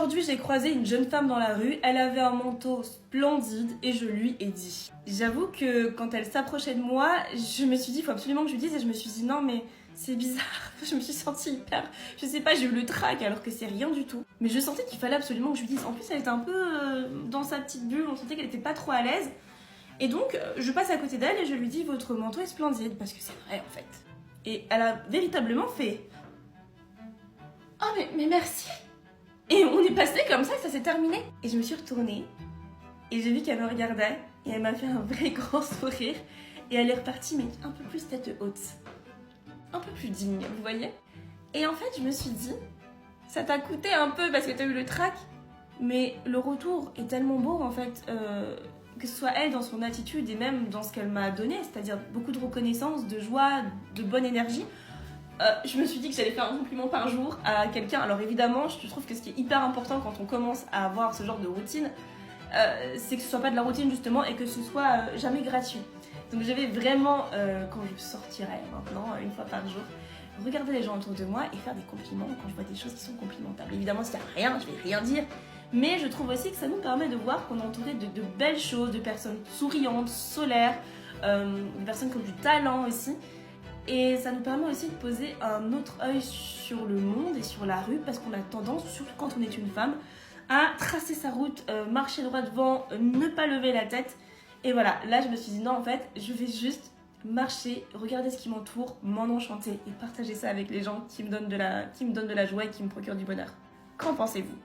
Aujourd'hui, j'ai croisé une jeune femme dans la rue, elle avait un manteau splendide et je lui ai dit. J'avoue que quand elle s'approchait de moi, je me suis dit, il faut absolument que je lui dise, et je me suis dit, non mais c'est bizarre, je me suis sentie hyper, je sais pas, j'ai eu le trac alors que c'est rien du tout. Mais je sentais qu'il fallait absolument que je lui dise. En plus, elle était un peu dans sa petite bulle, on sentait qu'elle était pas trop à l'aise. Et donc, je passe à côté d'elle et je lui dis, votre manteau est splendide, parce que c'est vrai en fait. Et elle a véritablement fait, oh mais merci. Et on est passé comme ça s'est terminé. Et je me suis retournée et j'ai vu qu'elle me regardait et elle m'a fait un vrai grand sourire et elle est repartie mais un peu plus tête haute, un peu plus digne, vous voyez. Et en fait je me suis dit, ça t'a coûté un peu parce que t'as eu le trac, mais le retour est tellement beau en fait, que ce soit elle dans son attitude et même dans ce qu'elle m'a donné, c'est-à-dire beaucoup de reconnaissance, de joie, de bonne énergie. Je me suis dit que j'allais faire un compliment par jour à quelqu'un. Alors évidemment, je trouve que ce qui est hyper important quand on commence à avoir ce genre de routine, c'est que ce soit pas de la routine justement et que ce soit jamais gratuit. Donc je vais vraiment, quand je sortirai maintenant, une fois par jour, regarder les gens autour de moi et faire des compliments quand je vois des choses qui sont complimentables. Évidemment, s'il n'y a rien, je vais rien dire. Mais je trouve aussi que ça nous permet de voir qu'on est entouré de belles choses, de personnes souriantes, solaires, de personnes qui ont du talent aussi. Et ça nous permet aussi de poser un autre œil sur le monde et sur la rue parce qu'on a tendance, surtout quand on est une femme, à tracer sa route, marcher droit devant, ne pas lever la tête. Et voilà, là je me suis dit non en fait, je vais juste marcher, regarder ce qui m'entoure, m'en enchanter et partager ça avec les gens qui me donnent de la joie et qui me procurent du bonheur. Qu'en pensez-vous ?